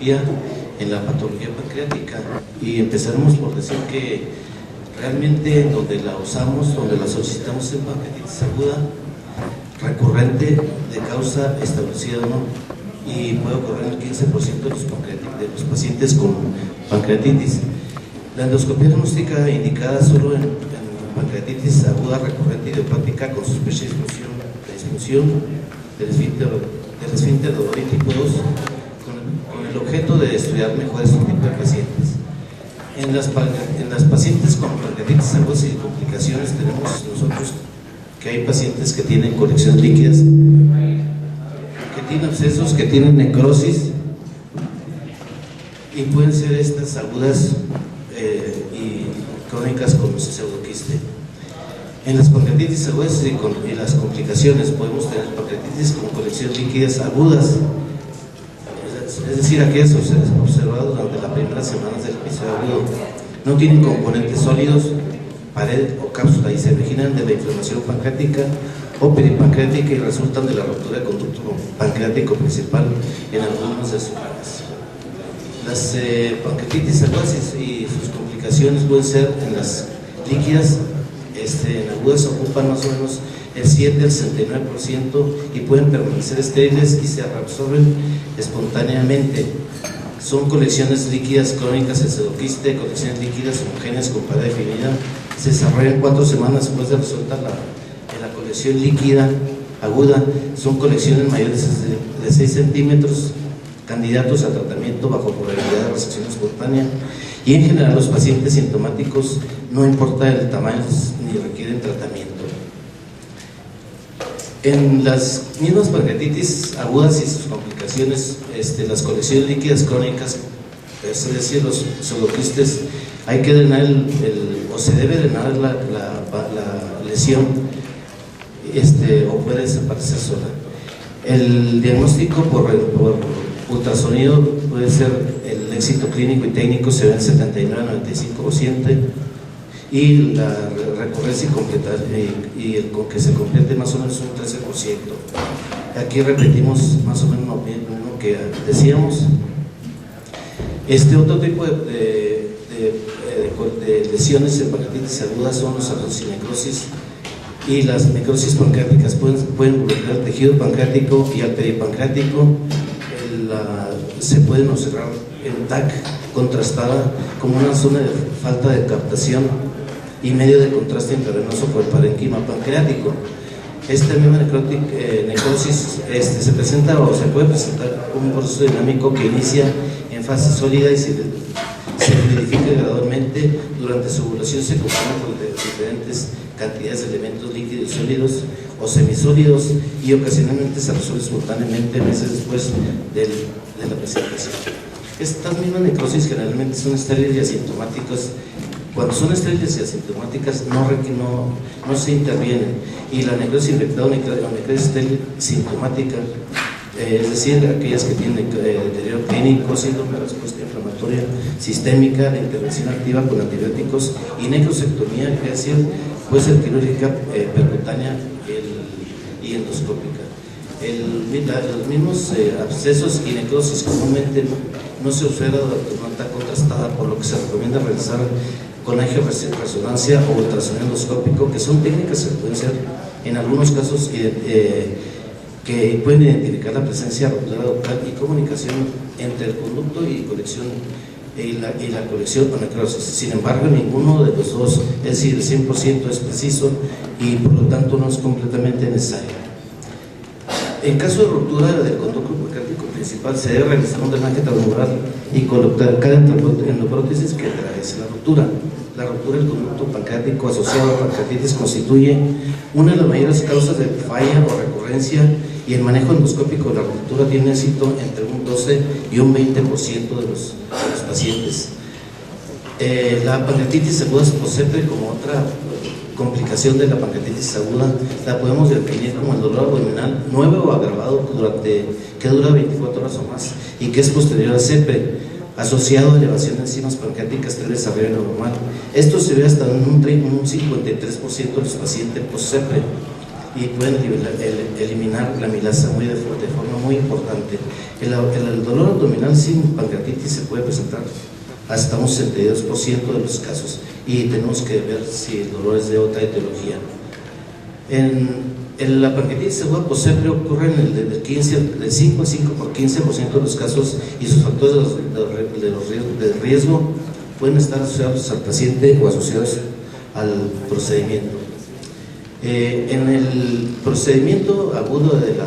endoscopía en la patología pancreática, y empezaremos por decir que realmente donde la usamos, donde la solicitamos en pancreatitis aguda recurrente de causa establecida o no, y puede ocurrir en el 15% de los pacientes con pancreatitis. La endoscopía diagnóstica indicada solo en pancreatitis aguda recurrente idiopática con sospecha de disfunción del esfínter dolor y tipo 2, con el objeto de estudiar mejor este tipo de pacientes. En las pacientes con pancreatitis aguda y complicaciones tenemos nosotros que hay pacientes que tienen colecciones líquidas, que tienen abscesos, que tienen necrosis, y pueden ser estas agudas y crónicas con pseudoquiste. En las pancreatitis agudas y las complicaciones podemos tener pancreatitis con colecciones líquidas agudas, es decir, aquellas observadas durante las primeras semanas del episodio agudo. No tienen componentes sólidos, pared o cápsula, y se originan de la inflamación pancreática o peripancreática y resultan de la ruptura del conducto pancreático principal en algunos de sus ramas. Las pancreatitis agudas y sus complicaciones pueden ser en las líquidas, en agudas ocupan más o menos el 7 al 69% y pueden permanecer estériles y se reabsorben espontáneamente. Son colecciones líquidas crónicas en pseudoquiste, colecciones líquidas homogéneas con pared definida, se desarrollan 4 semanas después de resuelta la colección líquida aguda. Son colecciones mayores de 6 centímetros, candidatos a tratamiento bajo probabilidad de resección espontánea, y en general los pacientes sintomáticos no importa el tamaño ni requieren tratamiento. En las mismas pancreatitis agudas y sus complicaciones, las colecciones líquidas crónicas, es decir, los pseudoquistes, hay que drenar o se debe drenar la lesión, o puede desaparecer sola. El diagnóstico por ultrasonido puede ser, el éxito clínico y técnico se ve en 79 a 95%, y la recurrencia y el con que se complete más o menos un 13%. Aquí repetimos más o menos lo mismo que decíamos. Otro tipo de lesiones en pancreatitis agudas son los arroces y necrosis, y las necrosis pancreáticas pueden involucrar el tejido pancreático y al peripancreático. Se pueden observar en TAC contrastada como una zona de falta de captación y medio de contraste intravenoso por el parénquima pancreático. Esta misma necrosis se presenta o se puede presentar como un proceso dinámico que inicia en fase sólida y se solidifica gradualmente. Durante su evolución se compone por diferentes cantidades de elementos líquidos, sólidos o semisólidos, y ocasionalmente se resuelve espontáneamente meses después de la presentación. Estas mismas necrosis generalmente son estériles y asintomáticas. Cuando son estériles y asintomáticas no se intervienen, y la necrosis infectada o necrosis estéril sintomática, es decir, aquellas que tienen deterioro clínico, síndrome de respuesta inflamatoria sistémica, de intervención activa con antibióticos y necrosectomía, que puede ser quirúrgica, percutánea y endoscópica. Los mismos abscesos y necrosis comúnmente no se observa de manera contrastada, por lo que se recomienda realizar con angioresonancia o ultrasonido endoscópico, que son técnicas que pueden ser en algunos casos que pueden identificar la presencia de ruptura ductal y comunicación entre el conducto y colección y la colección con necrosis. Sin embargo, ninguno de los dos, es decir, el 100% es preciso y por lo tanto no es completamente necesario. En caso de ruptura del conducto pancreático principal, se debe realizar un drenaje transmural y colocar cada endoprótesis que atraviese la ruptura. La ruptura del conducto pancreático asociado a pancreatitis constituye una de las mayores causas de falla o recurrencia, y el manejo endoscópico de la ruptura tiene éxito entre un 12 y un 20% de los pacientes. La pancreatitis aguda posepre, como otra complicación de la pancreatitis aguda, la podemos definir como el dolor abdominal nuevo o agravado que dura 24 horas o más y que es posterior a sepre, asociado a elevación de enzimas pancreáticas del desarrollo normal. Esto se ve hasta en un 53% de los pacientes post-sepre. y pueden eliminar la amilasa de forma muy importante. El dolor abdominal sin pancreatitis se puede presentar hasta un 62% de los casos, y tenemos que ver si el dolor es de otra etiología. En la pancreatitis aguda poscepre ocurre del 5 al 15% de los casos, y sus factores de riesgo pueden estar asociados al paciente o asociados al procedimiento. En el procedimiento agudo de la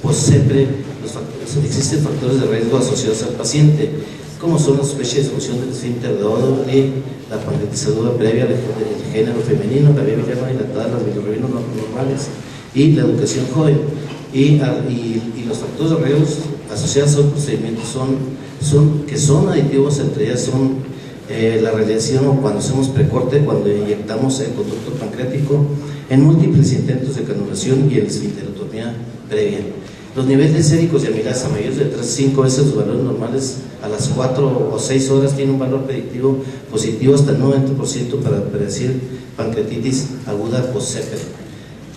poscepre existen factores de riesgo asociados al paciente, como son la sospecha de disfunción del esfínter de Oddi, la pancreatitis aguda previa del género femenino, la vía biliar dilatada, las bilirrubinas no normales y la educación joven. Y los factores de riesgo asociados a un procedimiento son aditivos, entre ellas son la radiación o cuando hacemos precorte, cuando inyectamos el conducto pancreático, en múltiples intentos de canulación y en esfinterotomía previa. Los niveles séricos de amilasa mayores de 3 a 5 veces los valores normales a las 4 o 6 horas tienen un valor predictivo positivo hasta el 90% para predecir pancreatitis aguda poscepre.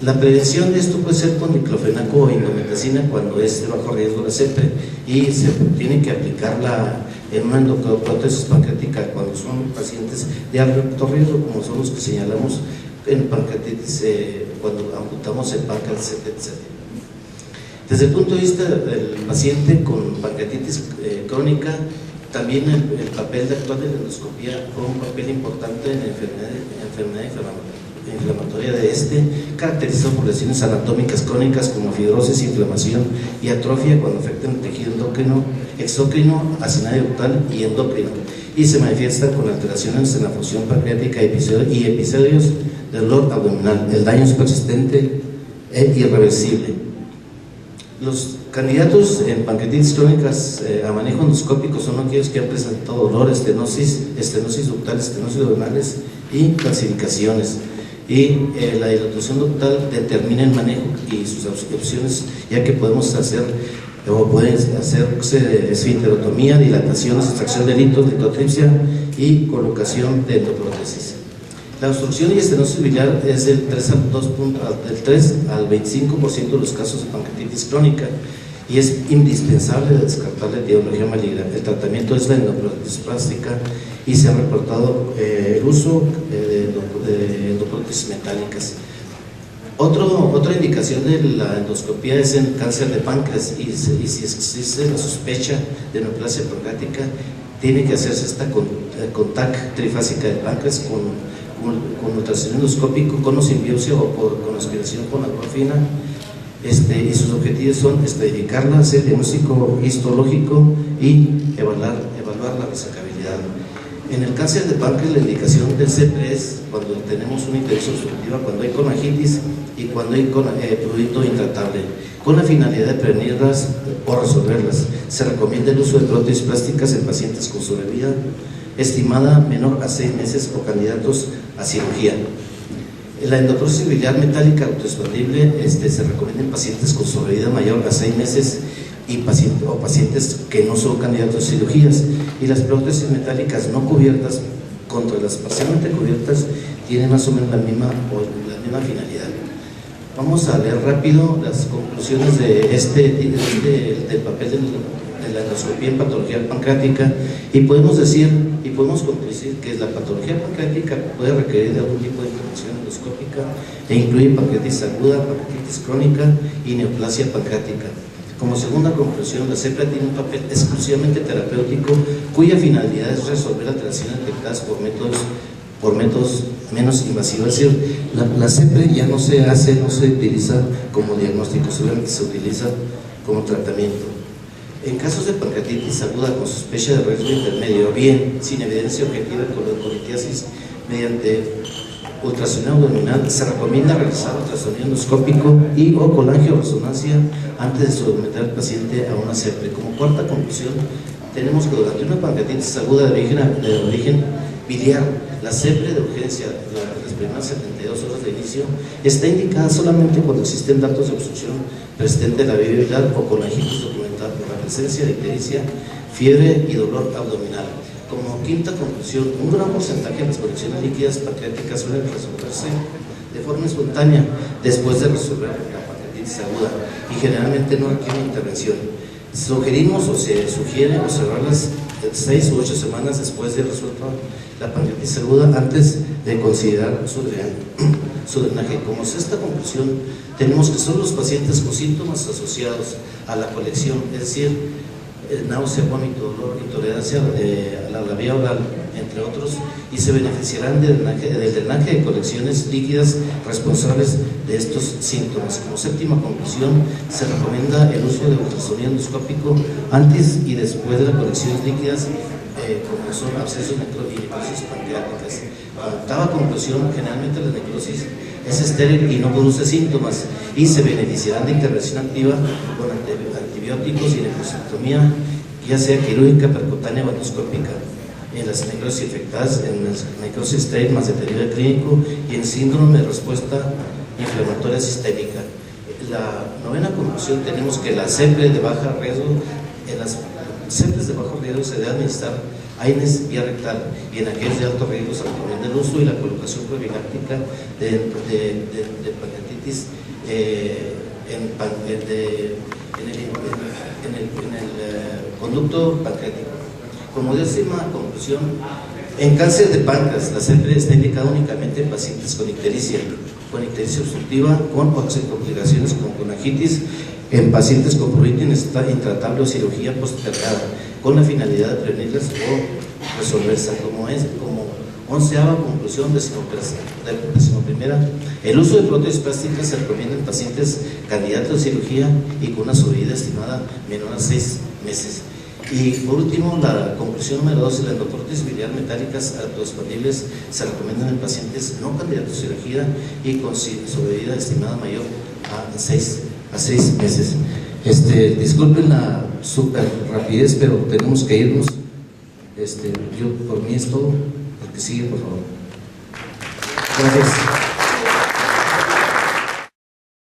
La prevención de esto puede ser con diclofenaco o indometacina cuando es de bajo riesgo la sepre, y se tiene que aplicarla en una endoprótesis pancreática cuando son pacientes de alto riesgo, como son los que señalamos en pancreatitis, cuando amputamos el páncreas, etc. Desde el punto de vista del paciente con pancreatitis crónica, también el papel de actual de la endoscopía juega un papel importante en la enfermedad inflamatoria de caracterizado por lesiones anatómicas crónicas como fibrosis, inflamación y atrofia cuando afectan el tejido endocrino, exócrino, acinario-ductal y endocrino, y se manifiesta con alteraciones en la función pancreática y episodios de dolor abdominal. El daño es persistente e irreversible. Los candidatos en pancreatitis crónicas a manejo endoscópico son aquellos que han presentado dolor, estenosis ductal, estenosis duodenales y calcificaciones. Y la dilatación ductal determina el manejo y sus opciones, ya que podemos hacer o pueden hacerse esfinterotomía, dilatación, extracción de litotripsia y colocación de endoprótesis. La obstrucción y estenosis biliar es del 3 al 25% de los casos de pancreatitis crónica, y es indispensable descartar la etiología maligna. El tratamiento es la endoprótesis plástica, y se ha reportado el uso de endoprótesis metálicas. Otra indicación de la endoscopía es en cáncer de páncreas, y si existe la sospecha de neoplasia pancreática, tiene que hacerse esta con TAC trifásica del páncreas con ultrasonido endoscópico, con o sin biopsia o con aspiración con albumin, y sus objetivos son estratificarla, hacer diagnóstico histológico y evaluar la resecabilidad. En el cáncer de páncreas, la indicación del CEPRE es cuando tenemos una infección obstructiva, cuando hay conagitis y cuando hay prurito intratable, con la finalidad de prevenirlas o resolverlas. Se recomienda el uso de prótesis plásticas en pacientes con sobrevida estimada menor a 6 meses o candidatos a cirugía. La endoprótesis biliar metálica autoexpandible se recomienda en pacientes con sobrevida mayor a 6 meses y pacientes que no son candidatos a cirugías, y las prótesis metálicas no cubiertas contra las parcialmente cubiertas tienen más o menos la misma finalidad. Vamos a leer rápido las conclusiones de del papel de la endoscopía en patología pancreática, y podemos concluir que la patología pancreática puede requerir de algún tipo de intervención endoscópica e incluye pancreatitis aguda, pancreatitis crónica y neoplasia pancreática. Como segunda conclusión, la CEPRE tiene un papel exclusivamente terapéutico, cuya finalidad es resolver alteraciones detectadas por métodos menos invasivos. Es decir, la CEPRE ya no se utiliza como diagnóstico, solamente se utiliza como tratamiento. En casos de pancreatitis aguda con sospecha de riesgo intermedio o bien sin evidencia objetiva de colitiasis mediante ultrasonido abdominal, se recomienda realizar ultrasonido endoscópico y o colangioresonancia antes de someter al paciente a una CEPRE. Como cuarta conclusión, tenemos que durante una pancreatitis aguda de origen biliar, la CEPRE de urgencia, las primeras 72 horas de inicio, está indicada solamente cuando existen datos de obstrucción persistente de la vía biliar o colangitis documentada por la presencia de ictericia, fiebre y dolor abdominal. Como quinta conclusión, un gran porcentaje de las conexiones líquidas pancreáticas suelen resolverse de forma espontánea después de resolver la pancreatitis aguda y generalmente no requiere intervención. Sugerimos o se sugiere observarlas 6 u 8 semanas después de resuelta la pancreatitis aguda antes de considerar su drenaje. Como sexta conclusión, tenemos que son los pacientes con síntomas asociados a la colección, es decir, náusea, vómito, dolor, intolerancia a la vía oral, entre otros, y se beneficiarán del drenaje de colecciones líquidas responsables de estos síntomas. Como séptima conclusión, se recomienda el uso de ultrasonido endoscópico antes y después de las colecciones líquidas, como son abscesos y necrosis pancreáticas. Octava conclusión, generalmente la necrosis es estéril y no produce síntomas y se beneficiarán de intervención activa con antibióticos y nefrosectomía, ya sea quirúrgica, percutánea o endoscópica, en las necrosis infectadas, en la necrosis estéril más deterioro clínico y en síndrome de respuesta inflamatoria sistémica. La novena conclusión, tenemos que la CEPRE de baja riesgo, en las CEPRES de bajo riesgo se debe administrar AINES vía rectal, y en aquellos de alto riesgo se recomienda el uso y la colocación profiláctica de pancreatitis en el conducto pancreático. Como décima conclusión, en cáncer de páncreas, la CEPRE está indicada únicamente en pacientes con ictericia obstructiva con complicaciones como conagitis, en pacientes con pruritus intratable o cirugía postergada, con la finalidad de prevenirlas o resolverse. Como onceava conclusión, decimoprimera, el uso de prótesis plásticas se recomienda en pacientes candidatos a cirugía y con una sobrevida estimada menor a 6 meses. Y por último, la conclusión número 12, las endoprótesis biliar metálicas autoexpandibles se recomiendan en pacientes no candidatos a cirugía y con sobrevida estimada mayor a 6 meses. Disculpen la super rapidez, pero tenemos que irnos. Yo por mí es todo. El que sigue, por favor. Gracias.